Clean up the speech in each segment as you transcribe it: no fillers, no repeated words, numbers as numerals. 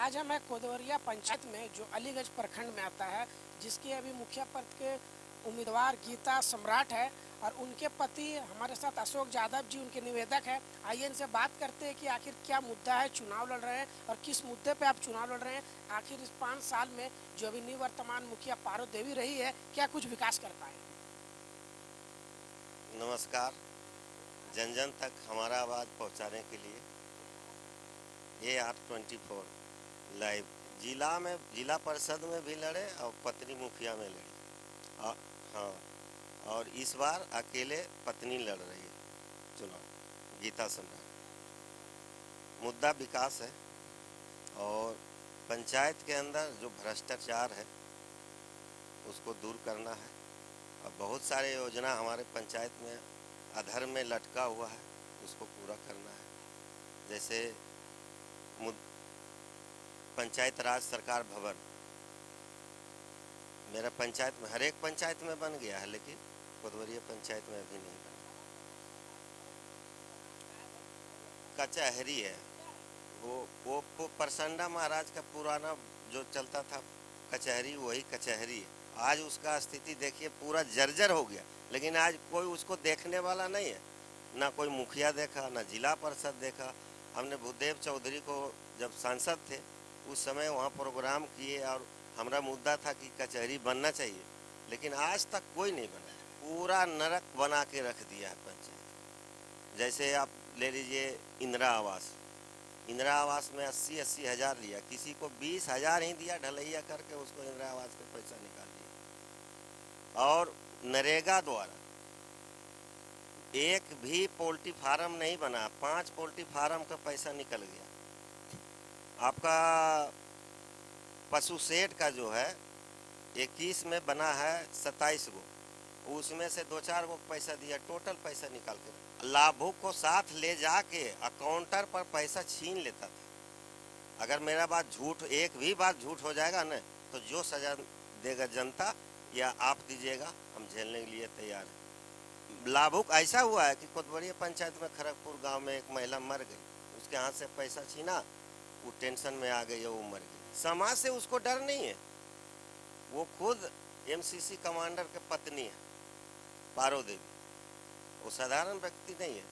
आज हम कोदवरिया पंचायत में जो अलीगंज प्रखंड में आता है, जिसके अभी मुखिया पद के उम्मीदवार गीता सम्राट है और उनके पति हमारे साथ अशोक यादव जी उनके निवेदक है। आइए इनसे बात करते हैं कि आखिर क्या मुद्दा है, चुनाव लड़ रहे हैं और किस मुद्दे पे आप चुनाव लड़ रहे हैं। आखिर इस 5 साल में जो अभी निवर्तमान मुखिया पारो देवी रही है, क्या कुछ विकास कर पाए। नमस्कार। जन जन तक हमारा आवाज़ पहुंचाने के लिए ये R24 लाइव जिला परिषद में भी लड़े और पत्नी मुखिया में लड़े। हाँ, और इस बार अकेले पत्नी लड़ रही है चुनाव, गीता सम्राट। मुद्दा विकास है और पंचायत के अंदर जो भ्रष्टाचार है उसको दूर करना है। और बहुत सारे योजना हमारे पंचायत में अधर में लटका हुआ है, उसको पूरा करना है। जैसे पंचायत राज सरकार भवन मेरा पंचायत में, हर एक पंचायत में बन गया है, लेकिन कोदवरिया पंचायत में अभी नहीं बना। कचहरी है, वो परसंडा महाराज का पुराना जो चलता था कचहरी, वही कचहरी है। आज उसका स्थिति देखिए, पूरा जर्जर हो गया। लेकिन आज कोई उसको देखने वाला नहीं है, ना कोई मुखिया देखा, ना जिला परिषद देखा। हमने भूदेव चौधरी को जब सांसद थे उस समय वहाँ प्रोग्राम किए और हमारा मुद्दा था कि कचहरी बनना चाहिए, लेकिन आज तक कोई नहीं बनाया। पूरा नरक बना के रख दिया है पंचायत। जैसे आप ले लीजिए इंदिरा आवास में 80-80 हज़ार लिया, किसी को 20,000 ही दिया, ढलैया करके उसको इंदिरा आवास का पैसा निकाल दिया। और नरेगा द्वारा एक भी पोल्ट्री फार्म नहीं बना, 5 पोल्ट्री फार्म का पैसा निकल गया। आपका पशु शेड का जो है 21 में बना है 27 गो, उसमें से 2-4 गो पैसा दिया, टोटल पैसा निकाल के लाभुक को साथ ले जाके काउंटर पर पैसा छीन लेता था। अगर मेरा बात झूठ, एक भी बात झूठ हो जाएगा ना, तो जो सजा देगा जनता या आप दीजिएगा, हम झेलने के लिए तैयार हैं। लाभुक ऐसा हुआ है कि कोतवरिया पंचायत में खड़गपुर गांव में एक महिला मर गई, उसके हाथ से पैसा छीना, वो टेंशन में आ गई, वो मर गई। समाज से उसको डर नहीं है। वो खुद MCC कमांडर के पत्नी है पारो देवी, वो साधारण व्यक्ति नहीं है।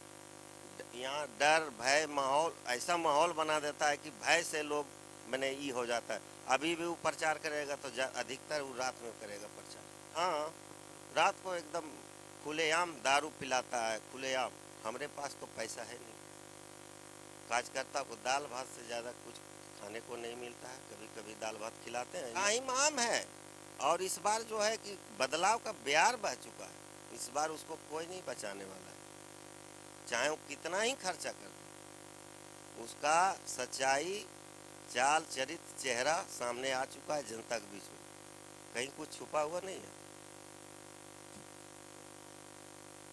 यहाँ डर भय माहौल, ऐसा माहौल बना देता है कि भय से लोग मैंने ये हो जाता है। अभी भी वो प्रचार करेगा तो अधिकतर वो रात में करेगा प्रचार। हाँ, रात को एकदम खुलेआम दारू पिलाता है, खुलेआम। हमारे पास तो पैसा है नहीं, कार्यकर्ता को दाल भात से ज़्यादा कुछ खाने को नहीं मिलता है। कभी कभी दाल भात खिलाते हैं, टाइम आम है। और इस बार जो है कि बदलाव का ब्यार बह चुका है, इस बार उसको कोई नहीं बचाने वाला है, चाहे वो कितना ही खर्चा कर दे। उसका सच्चाई, चाल चरित्र, चेहरा सामने आ चुका है जनता के बीच में, कहीं कुछ छुपा हुआ नहीं है।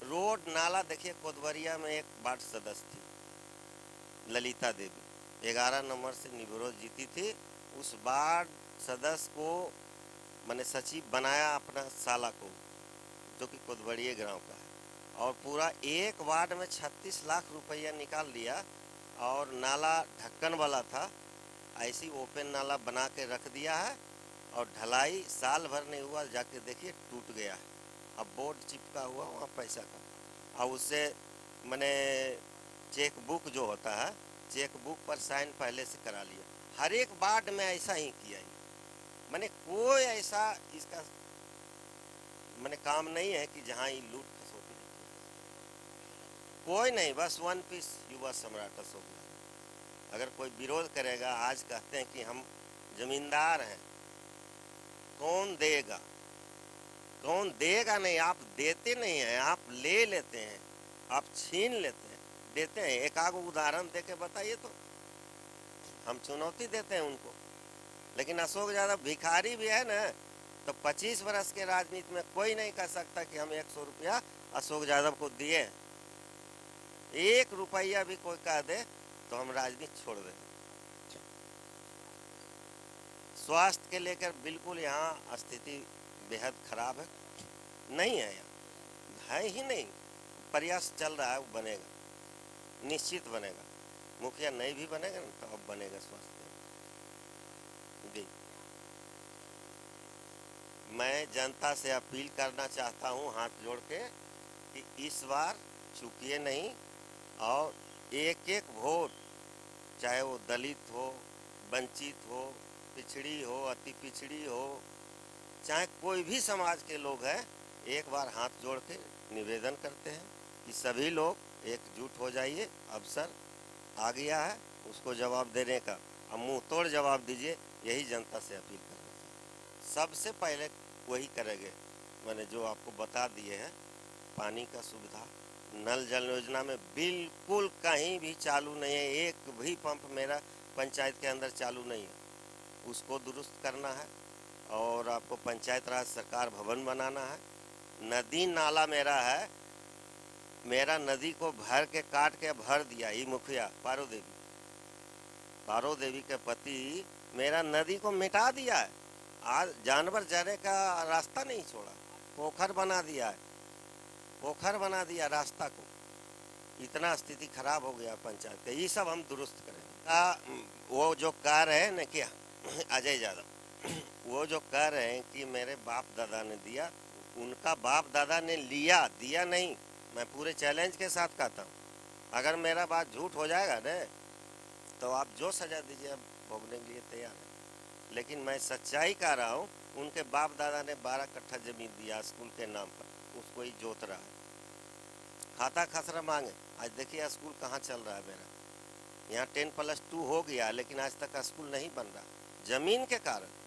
रोड नाला देखिए, कोदवरिया में एक वार्ड सदस्य थी ललिता देवी, 11 नंबर से निर्विरोध जीती थी। उस वार्ड सदस्य को मैंने सचिव बनाया अपना साला को, जो कि कोदवरिया गांव का है, और पूरा एक वार्ड में 36 लाख रुपया निकाल लिया। और नाला ढक्कन वाला था, ऐसी ओपन नाला बना के रख दिया है, और ढलाई साल भर नहीं हुआ, जाके देखिए टूट गया है। अब बोर्ड चिपका हुआ वहाँ पैसा का, और उससे मैंने चेक बुक जो होता है, चेक बुक पर साइन पहले से करा लिया। हर एक वार्ड में ऐसा ही किया ही, मैंने कोई ऐसा इसका मैंने काम नहीं है कि जहाँ ये लूट खसोटी नहीं किया। कोई नहीं, बस वन पीस युवा सम्राट अशोक यादव। अगर कोई विरोध करेगा, आज कहते हैं कि हम जमींदार हैं, कौन देगा? कौन देगा नहीं, आप देते नहीं हैं, आप ले लेते हैं, आप छीन लेते हैं, देते हैं। एक आग उदाहरण दे के बताइए तो, हम चुनौती देते हैं उनको। लेकिन अशोक यादव भिखारी भी है ना, तो 25 वर्ष के राजनीति में कोई नहीं कह सकता कि हम 100 रुपया अशोक यादव को दिए। 1 रुपया भी कोई कह दे तो हम राजनीति छोड़ दें। स्वास्थ्य के लेकर बिल्कुल यहाँ स्थिति बेहद खराब है, नहीं है, यहाँ है ही नहीं। प्रयास चल रहा है, वो बनेगा, निश्चित बनेगा। मुखिया नहीं भी बनेगा ना, तो अब बनेगा स्वास्थ्य। जी, मैं जनता से अपील करना चाहता हूँ हाथ जोड़ के कि इस बार चूकिए नहीं, और एक एक वोट, चाहे वो दलित हो, वंचित हो, पिछड़ी हो, अति पिछड़ी हो, चाहे कोई भी समाज के लोग हैं, एक बार हाथ जोड़ के निवेदन करते हैं कि सभी लोग एकजुट हो जाइए। अवसर आ गया है उसको जवाब देने का, अब मुंह तोड़ जवाब दीजिए, यही जनता से अपील करना चाहिए। सबसे पहले वही करेंगे, मैंने जो आपको बता दिए हैं। पानी का सुविधा, नल जल योजना में बिल्कुल कहीं भी चालू नहीं है, एक भी पंप मेरा पंचायत के अंदर चालू नहीं है, उसको दुरुस्त करना है। और आपको पंचायत राज सरकार भवन बनाना है। नदी नाला मेरा है, मेरा नदी को भर के काट के भर दिया ये मुखिया पारो देवी के पति, मेरा नदी को मिटा दिया है। आज जानवर जाने का रास्ता नहीं छोड़ा, पोखर बना दिया है, पोखर बना दिया रास्ता को। इतना स्थिति खराब हो गया पंचायत का, ये सब हम दुरुस्त करेंगे। वो जो कह रहे हैं ना क्या अजय यादव, वो जो कह रहे हैं कि मेरे बाप दादा ने दिया, उनका बाप दादा ने लिया, दिया नहीं। मैं पूरे चैलेंज के साथ कहता हूँ, अगर मेरा बात झूठ हो जाएगा न तो आप जो सजा दीजिए हम भोगने के लिए तैयार है। लेकिन मैं सच्चाई कह रहा हूँ, उनके बाप दादा ने 12 कट्ठा जमीन दिया स्कूल के नाम पर, उसको ही जोत रहा है, खाता खसरा मांगे। आज देखिए स्कूल कहाँ चल रहा है मेरा, यहाँ 10+2 हो गया, लेकिन आज तक स्कूल नहीं बन रहा, जमीन के कारण।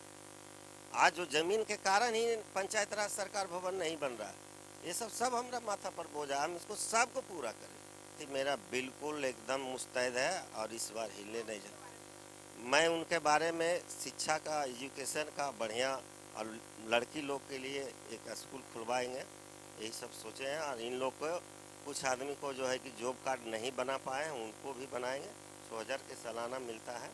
आज जो जमीन के कारण ही पंचायत राज सरकार भवन नहीं बन रहा है। ये सब हमारा माथा पर बोझा, हम इसको सबको पूरा करें। तो मेरा बिल्कुल एकदम मुस्तैद है और इस बार हिलने नहीं जा। मैं उनके बारे में शिक्षा का, एजुकेशन का बढ़िया, और लड़की लोग के लिए एक स्कूल खुलवाएंगे, यही सब सोचे हैं। और इन लोग को, कुछ आदमी को जो है कि जॉब कार्ड नहीं बना पाए हैं, उनको भी बनाएंगे। 100,000 के सालाना मिलता है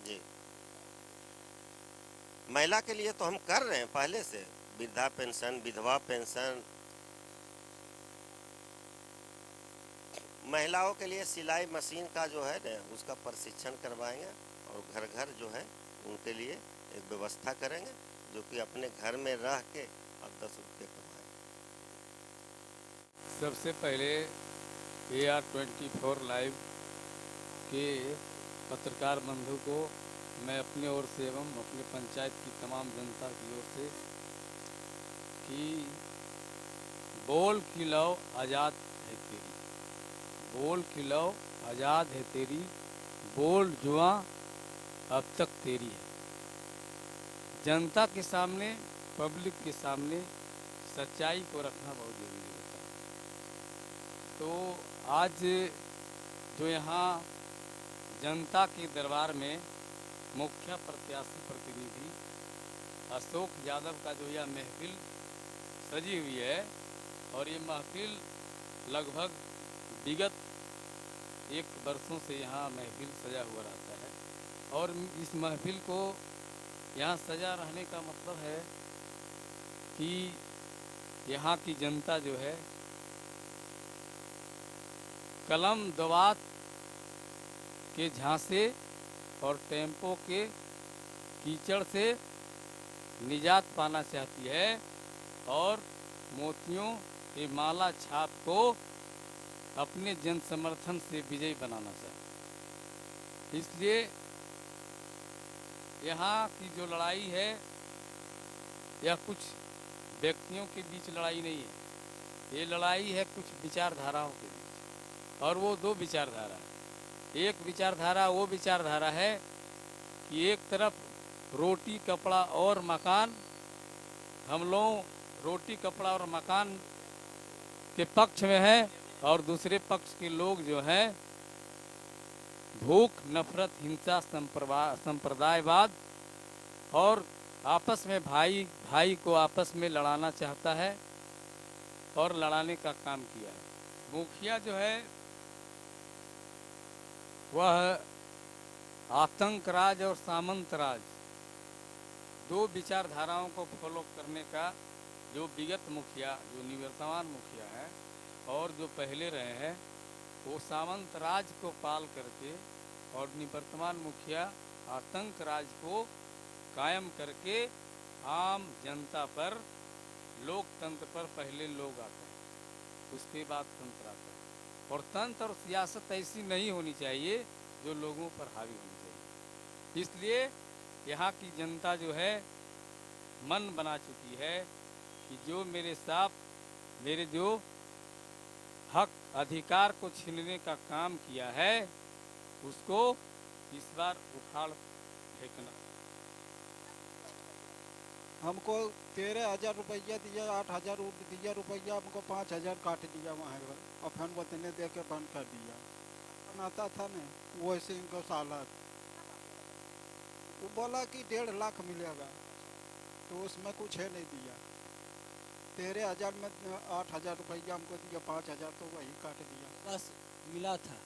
जी। महिला के लिए तो हम कर रहे हैं पहले से, वृद्धा पेंशन, विधवा पेंशन। महिलाओं के लिए सिलाई मशीन का जो है ना, उसका प्रशिक्षण करवाएंगे, और घर घर जो है उनके लिए एक व्यवस्था करेंगे, जो कि अपने घर में रह के और 10 रुपये कमाएं। सबसे पहले AR24 लाइव के पत्रकार बंधु को मैं अपने ओर से एवं अपने पंचायत की तमाम जनता की ओर से कि बोल की लौ आज़ाद है तेरी, बोल की लौ आज़ाद है तेरी, बोल जुआ अब तक तेरी है। जनता के सामने, पब्लिक के सामने सच्चाई को रखना बहुत जरूरी होता है। तो आज जो यहाँ जनता के दरबार में मुख्य प्रत्याशी प्रतिनिधि अशोक यादव का जो यह महफिल सजी हुई है, और ये महफिल लगभग विगत 1 वर्षों से यहाँ महफिल सजा हुआ रहता है। और इस महफिल को यहाँ सजा रहने का मतलब है कि यहाँ की जनता जो है कलम दवात के झांसे और टेम्पो के कीचड़ से निजात पाना चाहती है, और मोतियों के माला छाप को अपने जन समर्थन से विजयी बनाना चाहती है। इसलिए यहाँ की जो लड़ाई है, यह कुछ व्यक्तियों के बीच लड़ाई नहीं है, ये लड़ाई है कुछ विचारधाराओं के बीच। और वो 2 विचारधारा है। एक विचारधारा वो विचारधारा है कि एक तरफ रोटी कपड़ा और मकान, हम लोग रोटी कपड़ा और मकान के पक्ष में हैं, और दूसरे पक्ष के लोग जो हैं भूख, नफरत, हिंसा, संप्रदायवाद और आपस में भाई भाई को आपस में लड़ाना चाहता है और लड़ाने का काम किया है। मुखिया जो है वह आतंक राज और सामंत राज 2 विचारधाराओं को फॉलो करने का, जो विगत मुखिया, जो निवर्तमान मुखिया है और जो पहले रहे हैं, वो सामंत राज को पाल करके और निवर्तमान मुखिया आतंक राज को कायम करके आम जनता पर, लोकतंत्र पर पहले लोग आते हैं, उसके बाद तंत्र आता है। और तंत्र और सियासत ऐसी नहीं होनी चाहिए जो लोगों पर हावी होनी चाहिए। इसलिए यहाँ की जनता जो है मन बना चुकी है कि जो मेरे साथ मेरे जो हक अधिकार को छीनने का काम किया है उसको इस बार उखाड़ फेंकना। हमको 13,000 रुपया दिया, 8,000 दिया रुपया, हमको 5,000 काट दिया वहाँ पर, और फिर बतने दे के बंद कर दिया। बनाता था ना वैसे इनको साला वो बोला कि 1.5 लाख मिलेगा, तो उसमें कुछ है नहीं दिया। 13,000 में 8,000 रुपया हमको दिया, 5,000 तो वही काट दिया। बस मिला था,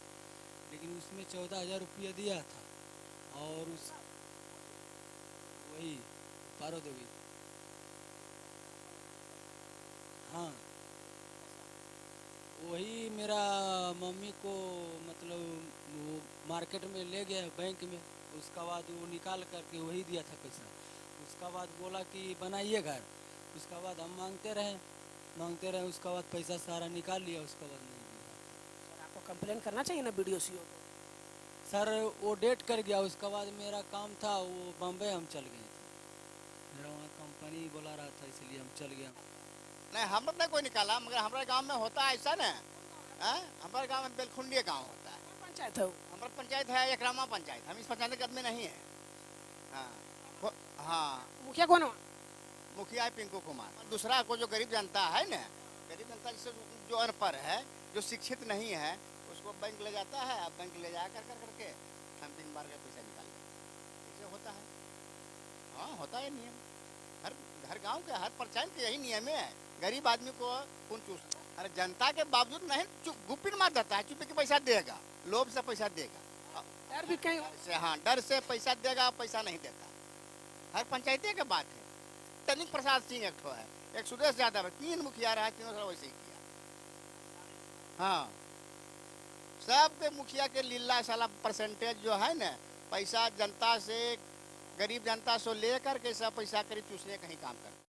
लेकिन उसमें 14,000 रुपया दिया था और उस वही पारो देवी। हाँ, वही मेरा मम्मी को मतलब वो मार्केट में ले गया बैंक में, उसका बाद वो निकाल करके वही दिया था पैसा। उसका बाद बोला कि बनाइए घर, उसका बाद हम मांगते रहे, उसका बाद पैसा सारा निकाल लिया, उसका बाद नहीं दिया। सर आपको कंप्लेन करना चाहिए ना BDO-CO को। सर वो डेट कर गया, उसका बाद मेरा काम था वो बम्बई हम चल गए थे, मेरा वहाँ कंपनी बुला रहा था इसलिए हम चल गया। नहीं हम नहीं कोई निकाला, मगर हमारे गांव में होता है ऐसा ना। हमारे गांव में बेलखुंडी गांव होता है। कौन पंचायत है वो? हमारा पंचायत है एकरामा पंचायत, हम इस पंचायत के आदमी नहीं है। हाँ हाँ, मुखिया कौन है वहाँ? मुखिया है पिंकू कुमार। दूसरा को जो गरीब जनता है ना, गरीब जनता जिससे जो अनपढ़ है, जो शिक्षित नहीं है, उसको बैंक ले जाता है, अब बैंक ले जा करके थम्पिंग मार के पैसा निकाल लेता, ऐसे होता है। हाँ होता है नियम, हर गांव के हर पंचायत के यही नियम है। गरीब आदमी को कौन चूस, अरे जनता के बावजूद नहीं गुप्पिन मार देता है, चुपके के पैसा देगा, लोभ से पैसा देगा, डर भी कहीं से हाँ डर से पैसा देगा, पैसा नहीं देता। हर पंचायती के बात है। तनिक प्रसाद सिंह एक ठो है, एक सुदेश यादव है, 3 मुखिया रहा, तीनों साल वैसे ही किया। हाँ सबके मुखिया के लीला साला परसेंटेज जो है ना, पैसा जनता से, गरीब जनता से लेकर के सब पैसा करीब चूसने का ही काम करते।